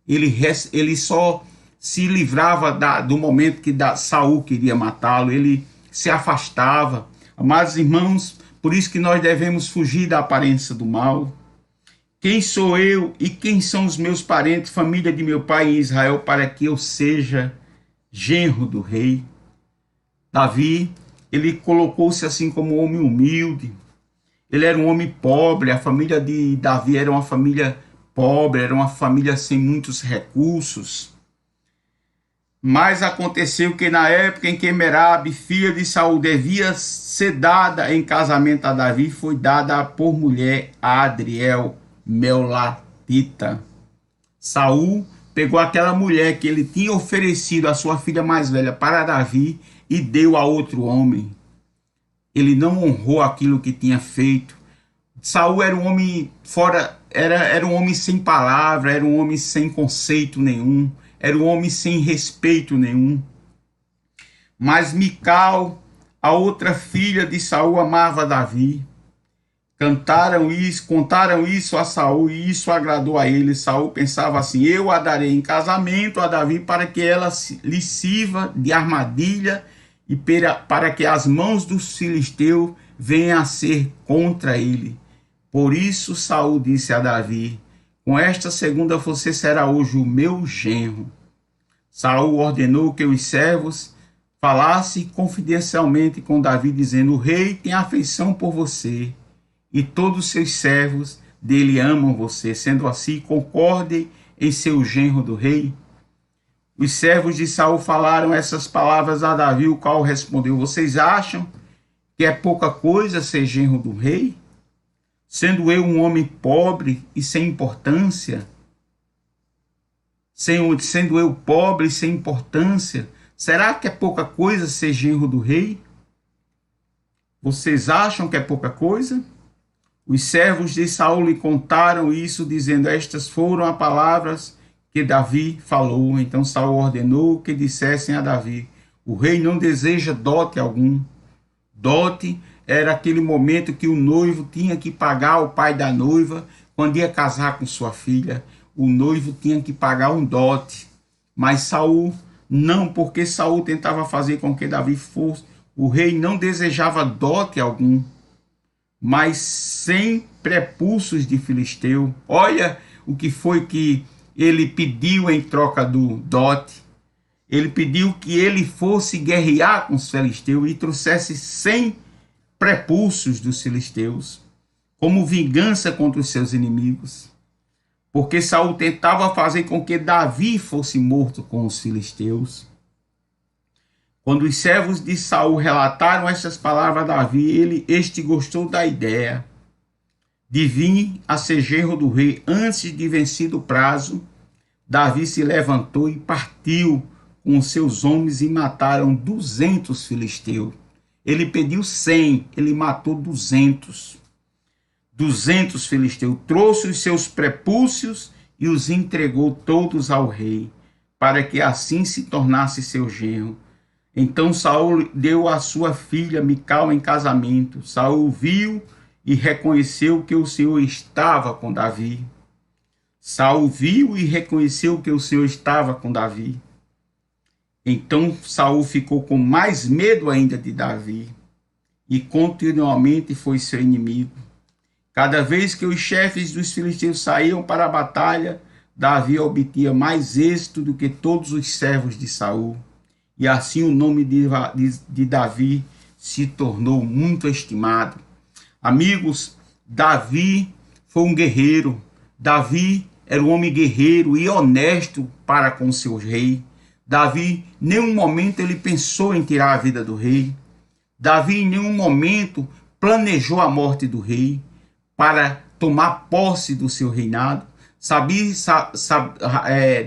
A: Ele só se livrava do momento que Saul queria matá-lo. Ele se afastava. Amados irmãos, por isso que nós devemos fugir da aparência do mal. Quem sou eu e quem são os meus parentes, família de meu pai em Israel, para que eu seja genro do rei? Davi, ele colocou-se assim como um homem humilde. Ele era um homem pobre, a família de Davi era uma família pobre, era uma família sem muitos recursos. Mas aconteceu que na época em que Merabe, filha de Saul, devia ser dada em casamento a Davi, foi dada por mulher a Adriel Meolatita. Saul pegou aquela mulher que ele tinha oferecido a sua filha mais velha para Davi e deu a outro homem. Ele não honrou aquilo que tinha feito. Saul era um homem fora, era um homem sem palavra, era um homem sem conceito nenhum, era um homem sem respeito nenhum. Mas Mical, a outra filha de Saul, amava Davi. Contaram isso a Saul e isso agradou a ele. Saul pensava assim: eu a darei em casamento a Davi para que ela lhe sirva de armadilha e para que as mãos dos filisteus venham a ser contra ele. Por isso Saul disse a Davi: com esta segunda você será hoje o meu genro. Saul ordenou que os servos falassem confidencialmente com Davi, dizendo: o rei tem afeição por você e todos os seus servos dele amam você. Sendo assim, concordem em ser o genro do rei. Os servos de Saul falaram essas palavras a Davi, o qual respondeu: vocês acham que é pouca coisa ser genro do rei? Sendo eu um homem pobre e sem importância, sendo eu pobre e sem importância, será que é pouca coisa ser genro do rei? Vocês acham que é pouca coisa? Os servos de Saul lhe contaram isso, dizendo: estas foram as palavras que Davi falou. Então Saul ordenou que dissessem a Davi: o rei não deseja dote algum. Dote era aquele momento que o noivo tinha que pagar ao pai da noiva quando ia casar com sua filha. O noivo tinha que pagar um dote. Mas Saul não, porque Saul tentava fazer com que Davi fosse. O rei não desejava dote algum, mas sem prepulsos de filisteu. Olha o que foi que ele pediu em troca do dote. Ele pediu que ele fosse guerrear com os filisteus e trouxesse 100 prepulsos dos filisteus, como vingança contra os seus inimigos. Porque Saul tentava fazer com que Davi fosse morto com os filisteus. Quando os servos de Saul relataram essas palavras a Davi, este gostou da ideia de vir a ser genro do rei. Antes de vencido o prazo, Davi se levantou e partiu com seus homens e mataram 200 filisteus. Ele pediu 100, ele matou 200. 200 filisteus. Trouxe os seus prepúcios e os entregou todos ao rei, para que assim se tornasse seu genro. Então Saul deu a sua filha Mical em casamento. Saul viu e reconheceu que o Senhor estava com Davi. Saul viu e reconheceu que o Senhor estava com Davi. Então Saul ficou com mais medo ainda de Davi e continuamente foi seu inimigo. Cada vez que os chefes dos filisteus saíam para a batalha, Davi obtinha mais êxito do que todos os servos de Saul. E assim o nome de Davi se tornou muito estimado. Amigos, Davi foi um guerreiro. Davi era um homem guerreiro e honesto para com seu rei. Davi, em nenhum momento ele pensou em tirar a vida do rei. Davi, em nenhum momento, planejou a morte do rei para tomar posse do seu reinado.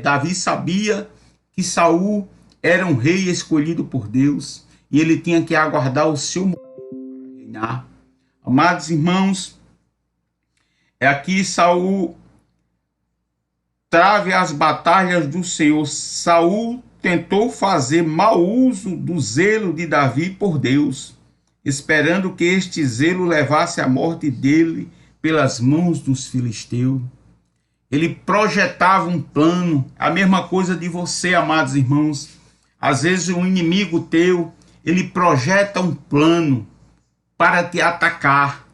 A: Davi sabia que Saul era um rei escolhido por Deus e ele tinha que aguardar o seu momento para reinar. Amados irmãos, aqui Saul trave as batalhas do Senhor. Saul tentou fazer mau uso do zelo de Davi por Deus, esperando que este zelo levasse à morte dele pelas mãos dos filisteus. Ele projetava um plano, a mesma coisa de você, amados irmãos. Às vezes um inimigo teu, ele projeta um plano para te atacar,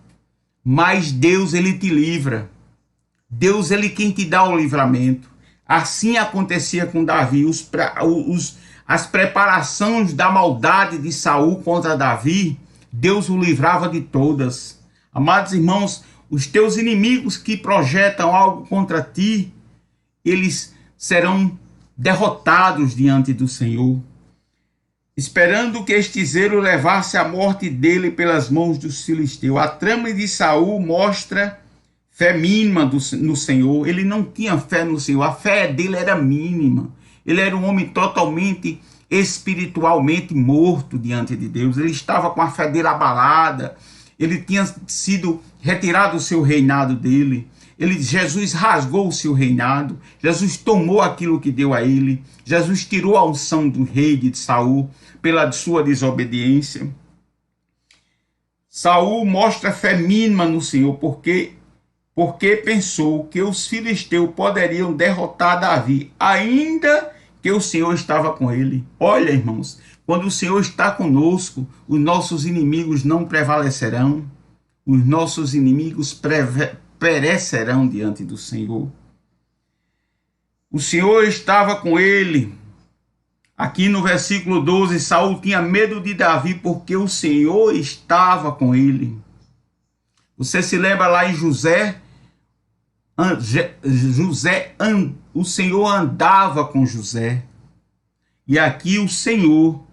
A: mas Deus, ele te livra. Deus, ele quem te dá o livramento. Assim acontecia com Davi. As preparações da maldade de Saul contra Davi, Deus o livrava de todas. Amados irmãos, os teus inimigos que projetam algo contra ti, eles serão derrotados diante do Senhor, esperando que este zelo levasse a morte dele pelas mãos dos filisteus. A trama de Saul mostra fé mínima no Senhor. Ele não tinha fé no Senhor, a fé dele era mínima. Ele era um homem totalmente espiritualmente morto diante de Deus. Ele estava com a fé dele abalada. Ele tinha sido retirado o seu reinado dele. Jesus rasgou o seu reinado. Jesus tomou aquilo que deu a ele. Jesus tirou a unção do rei de Saul pela sua desobediência. Saul mostra fé mínima no Senhor porque pensou que os filisteus poderiam derrotar Davi, ainda que o Senhor estava com ele. Olha, irmãos, quando o Senhor está conosco, os nossos inimigos não prevalecerão, os nossos inimigos perecerão diante do Senhor. O Senhor estava com ele. Aqui no versículo 12, Saul tinha medo de Davi porque o Senhor estava com ele. Você se lembra lá em José? O Senhor andava com José. E aqui o Senhor,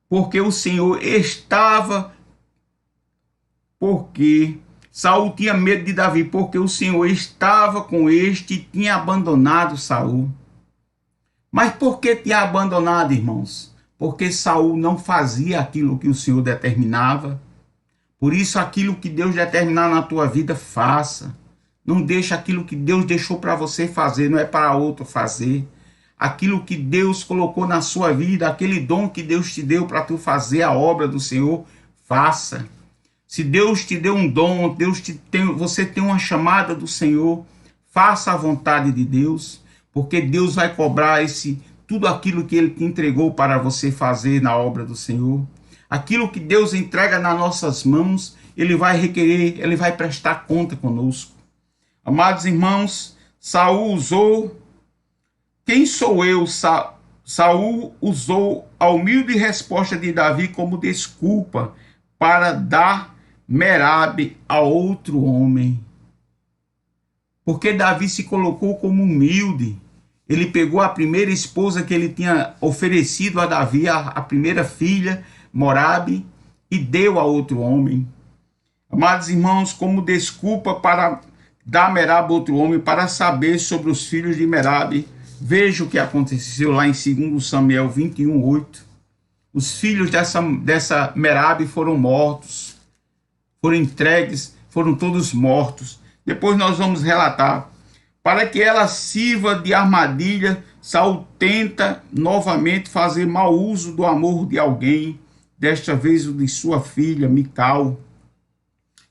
A: porque o Senhor estava, porque Saul tinha medo de Davi, porque o Senhor estava com este e tinha abandonado Saul. Mas por que tinha abandonado, irmãos? Porque Saul não fazia aquilo que o Senhor determinava. Por isso, aquilo que Deus determinar na tua vida, faça. Não deixa aquilo que Deus deixou para você fazer, não é para outro fazer. Aquilo que Deus colocou na sua vida, aquele dom que Deus te deu para tu fazer a obra do Senhor, faça. Se Deus te deu um dom, você tem uma chamada do Senhor, faça a vontade de Deus, porque Deus vai cobrar tudo aquilo que Ele te entregou para você fazer na obra do Senhor. Aquilo que Deus entrega nas nossas mãos, Ele vai requerer, Ele vai prestar conta conosco. Amados irmãos, Saul usou... Quem sou eu? Saul usou a humilde resposta de Davi como desculpa para dar Merabe a outro homem. Porque Davi se colocou como humilde. Ele pegou a primeira esposa que ele tinha oferecido a Davi, a primeira filha, Merabe, e deu a outro homem. Amados irmãos, como desculpa para dar Merabe a outro homem, para saber sobre os filhos de Merabe, veja o que aconteceu lá em 2 Samuel 21:8. Os filhos dessa Merabe foram mortos, foram entregues, foram todos mortos. Depois nós vamos relatar. Para que ela sirva de armadilha, Saul tenta novamente fazer mau uso do amor de alguém, desta vez o de sua filha, Mical.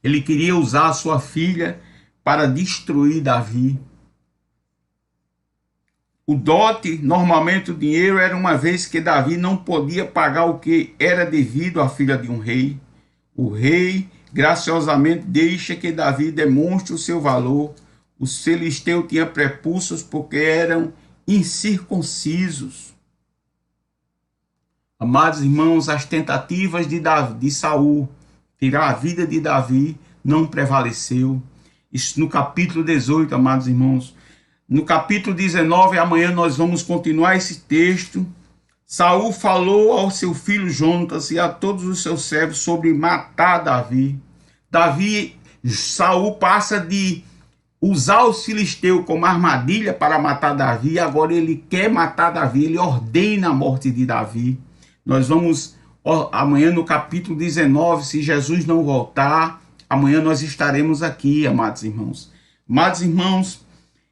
A: Ele queria usar a sua filha para destruir Davi. O dote, normalmente o dinheiro, era uma vez que Davi não podia pagar o que era devido à filha de um rei. O rei graciosamente deixa que Davi demonstre o seu valor. Os filisteus tinham prepulsos porque eram incircuncisos. Amados irmãos, as tentativas de Saul tirar a vida de Davi não prevaleceu. Isso no capítulo 18, amados irmãos. No capítulo 19, amanhã nós vamos continuar esse texto. Saul falou ao seu filho Jonatas e a todos os seus servos sobre matar Davi. Saul passa de usar os filisteus como armadilha para matar Davi, agora ele quer matar Davi, ele ordena a morte de Davi. Nós vamos, amanhã no capítulo 19, se Jesus não voltar, amanhã nós estaremos aqui, amados irmãos. Amados irmãos,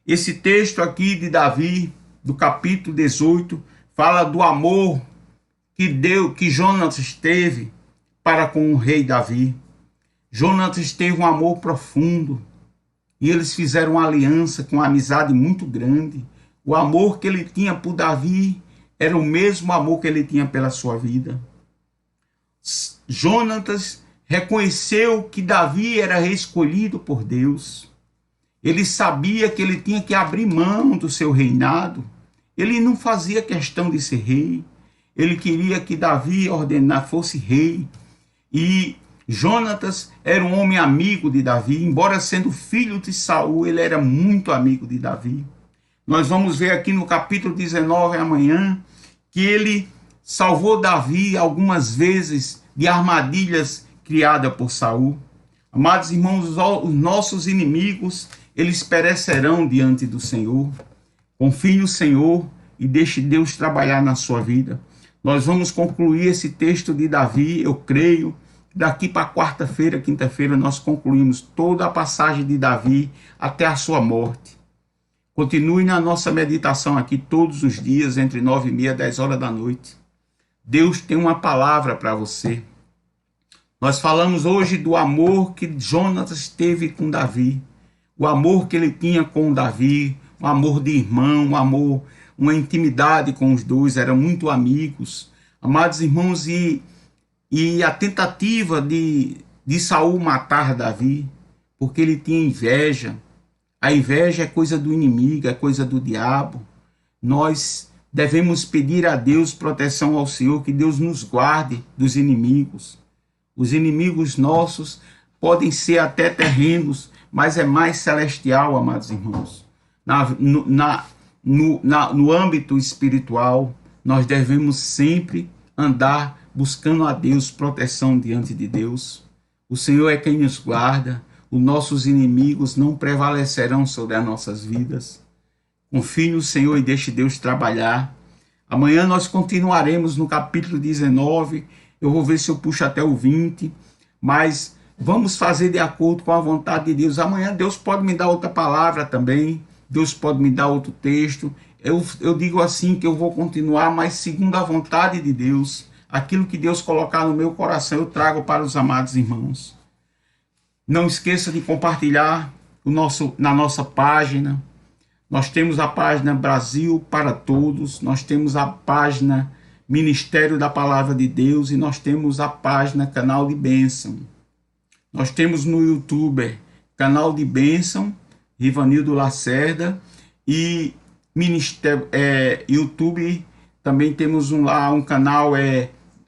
A: esse texto aqui de Davi, do capítulo 18, fala do amor que Jonatas teve para com o rei Davi. Jonatas teve um amor profundo e eles fizeram uma aliança com uma amizade muito grande. O amor que ele tinha por Davi era o mesmo amor que ele tinha pela sua vida. Jonatas reconheceu que Davi era escolhido por Deus. Ele sabia que ele tinha que abrir mão do seu reinado. Ele não fazia questão de ser rei. Ele queria que Davi fosse rei. E Jonatas era um homem amigo de Davi. Embora sendo filho de Saul, ele era muito amigo de Davi. Nós vamos ver aqui no capítulo 19 amanhã que ele salvou Davi algumas vezes de armadilhas criadas por Saul. Amados irmãos, os nossos inimigos, eles perecerão diante do Senhor. Confie no Senhor e deixe Deus trabalhar na sua vida. Nós vamos concluir esse texto de Davi, eu creio. Daqui para quarta-feira, quinta-feira, nós concluímos toda a passagem de Davi até a sua morte. Continue na nossa meditação aqui todos os dias, entre 9h30 e 10 horas da noite. Deus tem uma palavra para você. Nós falamos hoje do amor que Jonatas teve com Davi, o amor que ele tinha com Davi, um amor de irmão, um amor, uma intimidade com os dois, eram muito amigos. Amados irmãos, e a tentativa de Saul matar Davi, porque ele tinha inveja. A inveja é coisa do inimigo, é coisa do diabo. Nós devemos pedir a Deus proteção ao Senhor, que Deus nos guarde dos inimigos. Os inimigos nossos podem ser até terrenos, mas é mais celestial, amados irmãos. No âmbito espiritual, nós devemos sempre andar buscando a Deus proteção diante de Deus. O Senhor é quem nos guarda. Os nossos inimigos não prevalecerão sobre as nossas vidas. Confie no Senhor e deixe Deus trabalhar. Amanhã nós continuaremos no capítulo 19. Eu vou ver se eu puxo até o 20. Mas vamos fazer de acordo com a vontade de Deus. Amanhã Deus pode me dar outra palavra também. Deus pode me dar outro texto. Eu digo assim que eu vou continuar, mas segundo a vontade de Deus. Aquilo que Deus colocar no meu coração, eu trago para os amados irmãos. Não esqueça de compartilhar na nossa página. Nós temos a página Brasil para Todos, nós temos a página Ministério da Palavra de Deus e nós temos a página Canal de Bênção. Nós temos no YouTube Canal de Bênção, Rivanildo Lacerda, e YouTube também temos lá um canal,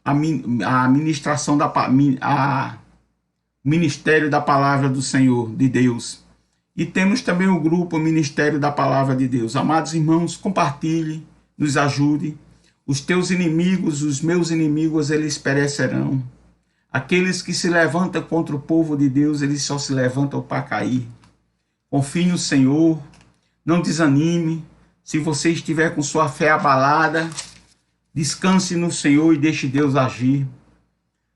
A: a ministração Ministério da Palavra do Senhor, de Deus. E temos também o grupo Ministério da Palavra de Deus. Amados irmãos, compartilhe, nos ajude. Os teus inimigos, os meus inimigos, eles perecerão. Aqueles que se levantam contra o povo de Deus, eles só se levantam para cair. Confie no Senhor, não desanime. Se você estiver com sua fé abalada, descanse no Senhor e deixe Deus agir.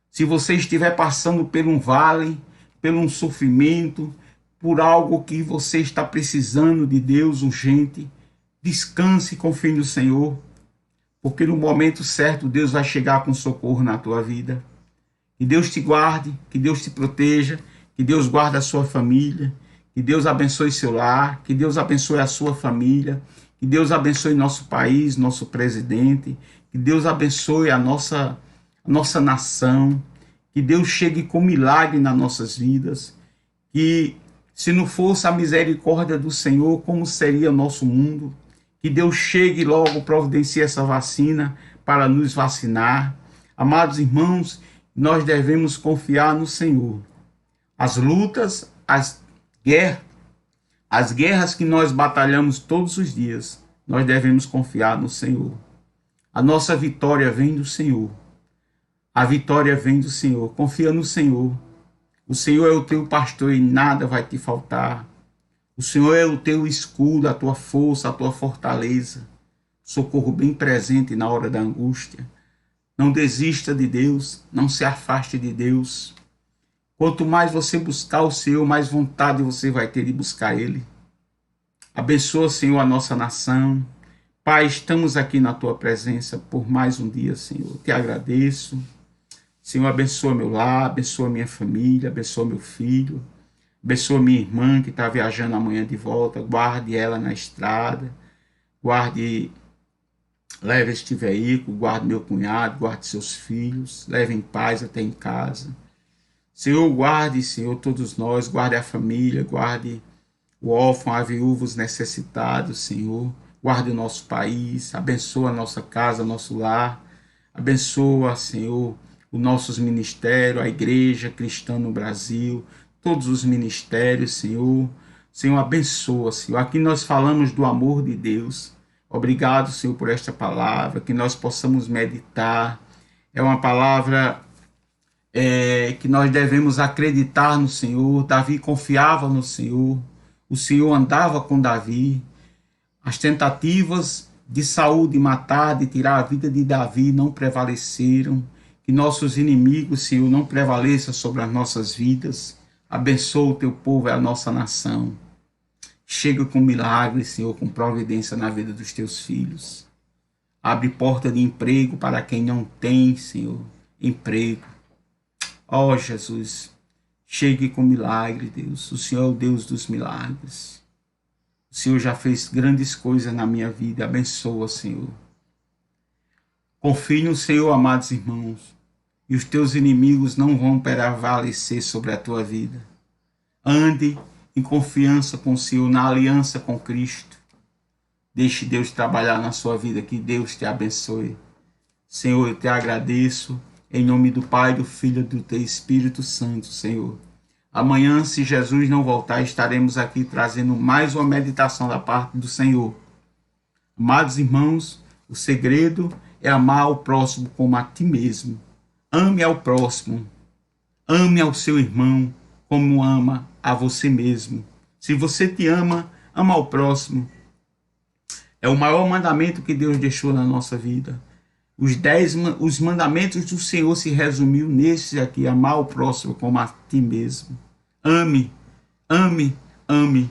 A: Se você estiver passando por um vale, por um sofrimento, por algo que você está precisando de Deus urgente, descanse e confie no Senhor, porque no momento certo Deus vai chegar com socorro na tua vida. Que Deus te guarde, que Deus te proteja, que Deus guarde a sua família, que Deus abençoe seu lar, que Deus abençoe a sua família, que Deus abençoe nosso país, nosso presidente, que Deus abençoe a nossa nação, que Deus chegue com milagre nas nossas vidas, que se não fosse a misericórdia do Senhor, como seria o nosso mundo? Que Deus chegue logo, providencie essa vacina para nos vacinar. Amados irmãos, nós devemos confiar no Senhor. As lutas, as guerras que nós batalhamos todos os dias, nós devemos confiar no Senhor. A nossa vitória vem do Senhor. A vitória vem do Senhor. Confia no Senhor. O Senhor é o teu pastor e nada vai te faltar. O Senhor é o teu escudo, a tua força, a tua fortaleza. Socorro bem presente na hora da angústia. Não desista de Deus, não se afaste de Deus. Quanto mais você buscar o Senhor, mais vontade você vai ter de buscar Ele. Abençoa, Senhor, a nossa nação. Pai, estamos aqui na tua presença por mais um dia, Senhor. Te agradeço. Senhor, abençoa meu lar, abençoa minha família, abençoa meu filho, abençoa minha irmã que está viajando amanhã de volta, guarde ela na estrada, leve este veículo, guarde meu cunhado, guarde seus filhos, leve em paz até em casa. Senhor, guarde, Senhor, todos nós, guarde a família, guarde o órfão, a viúva, os necessitados, Senhor, guarde o nosso país, abençoa a nossa casa, nosso lar, abençoa, Senhor, os nossos ministérios, a igreja cristã no Brasil, todos os ministérios, Senhor. Senhor, abençoa, Senhor. Aqui nós falamos do amor de Deus. Obrigado, Senhor, por esta palavra, que nós possamos meditar. É uma palavra que nós devemos acreditar no Senhor. Davi confiava no Senhor. O Senhor andava com Davi. As tentativas de Saul de matar, de tirar a vida de Davi não prevaleceram. Que nossos inimigos, Senhor, não prevaleçam sobre as nossas vidas. Abençoa o teu povo e a nossa nação. Chega com milagre, Senhor, com providência na vida dos teus filhos. Abre porta de emprego para quem não tem, Senhor, emprego. Ó Jesus, chegue com milagre, Deus. O Senhor é o Deus dos milagres. O Senhor já fez grandes coisas na minha vida. Abençoa, Senhor. Confie no Senhor, amados irmãos, e os teus inimigos não vão prevalecer sobre a tua vida. Ande em confiança com o Senhor, na aliança com Cristo. Deixe Deus trabalhar na sua vida, que Deus te abençoe. Senhor, eu te agradeço, em nome do Pai, do Filho e do teu Espírito Santo, Senhor. Amanhã, se Jesus não voltar, estaremos aqui trazendo mais uma meditação da parte do Senhor. Amados irmãos, o segredo é amar o próximo como a ti mesmo. Ame ao próximo, ame ao seu irmão como ama a você mesmo. Se você te ama, ama ao próximo. É o maior mandamento que Deus deixou na nossa vida. Os mandamentos do Senhor se resumiu nesse aqui: amar o próximo como a ti mesmo. Ame, ame, ame.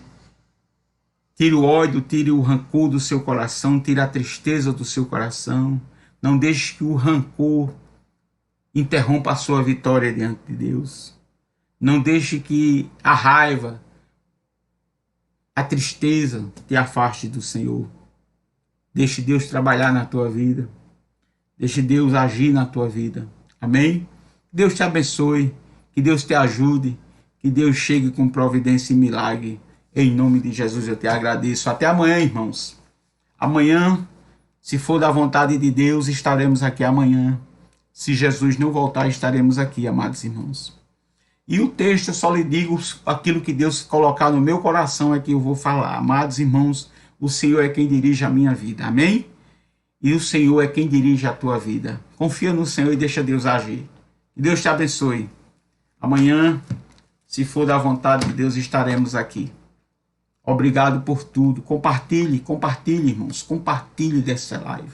A: Tire o ódio, tire o rancor do seu coração, tire a tristeza do seu coração. Não deixe que o rancor interrompa a sua vitória diante de Deus. Não deixe que a raiva, a tristeza te afaste do Senhor. Deixe Deus trabalhar na tua vida. Deixe Deus agir na tua vida. Amém? Deus te abençoe. Que Deus te ajude. Que Deus chegue com providência e milagre. Em nome de Jesus eu te agradeço. Até amanhã, irmãos. Amanhã, se for da vontade de Deus, estaremos aqui amanhã. Se Jesus não voltar, estaremos aqui, amados irmãos. E o texto, eu só lhe digo aquilo que Deus colocar no meu coração é que eu vou falar. Amados irmãos, o Senhor é quem dirige a minha vida. Amém? E o Senhor é quem dirige a tua vida. Confia no Senhor e deixa Deus agir. Que Deus te abençoe. Amanhã, se for da vontade de Deus, estaremos aqui. Obrigado por tudo. Compartilhe, irmãos. Compartilhe dessa live.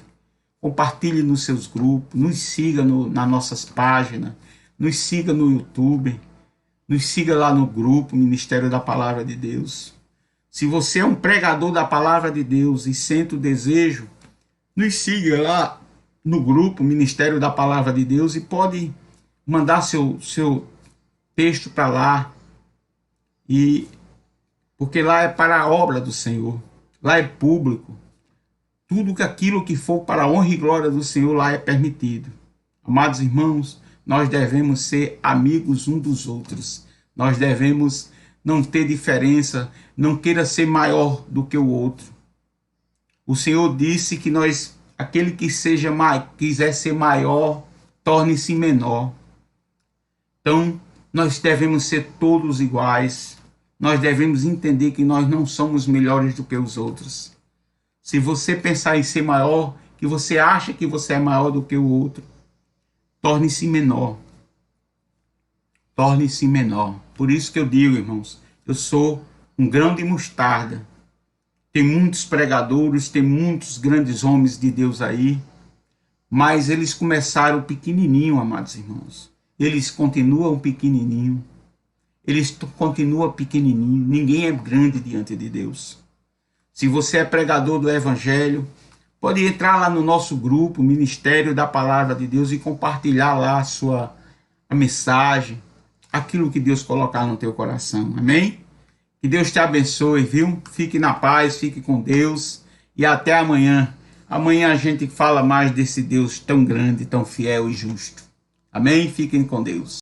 A: Compartilhe nos seus grupos. Nos siga nas nossas páginas. Nos siga no YouTube. Nos siga lá no grupo Ministério da Palavra de Deus. Se você é um pregador da Palavra de Deus e sente o desejo, nos siga lá no grupo Ministério da Palavra de Deus e pode mandar seu texto para lá. Porque lá é para a obra do Senhor. Lá é público. Tudo aquilo que for para a honra e glória do Senhor lá é permitido. Amados irmãos, nós devemos ser amigos um dos outros. Nós devemos não ter diferença, não queira ser maior do que o outro. O Senhor disse que aquele que quiser ser maior, torne-se menor. Então, nós devemos ser todos iguais. Nós devemos entender que nós não somos melhores do que os outros. Se você pensar em ser maior, que você acha que você é maior do que o outro, torne-se menor. Torne-se menor. Por isso que eu digo, irmãos, eu sou um grão de mostarda. Tem muitos pregadores, tem muitos grandes homens de Deus aí, mas eles começaram pequenininho, amados irmãos. Eles continuam pequenininho. Eles continuam pequenininho. Ninguém é grande diante de Deus. Se você é pregador do Evangelho, pode entrar lá no nosso grupo, Ministério da Palavra de Deus, e compartilhar lá a mensagem, aquilo que Deus colocar no teu coração. Amém? Que Deus te abençoe, viu? Fique na paz, fique com Deus e até amanhã. Amanhã a gente fala mais desse Deus tão grande, tão fiel e justo. Amém? Fiquem com Deus.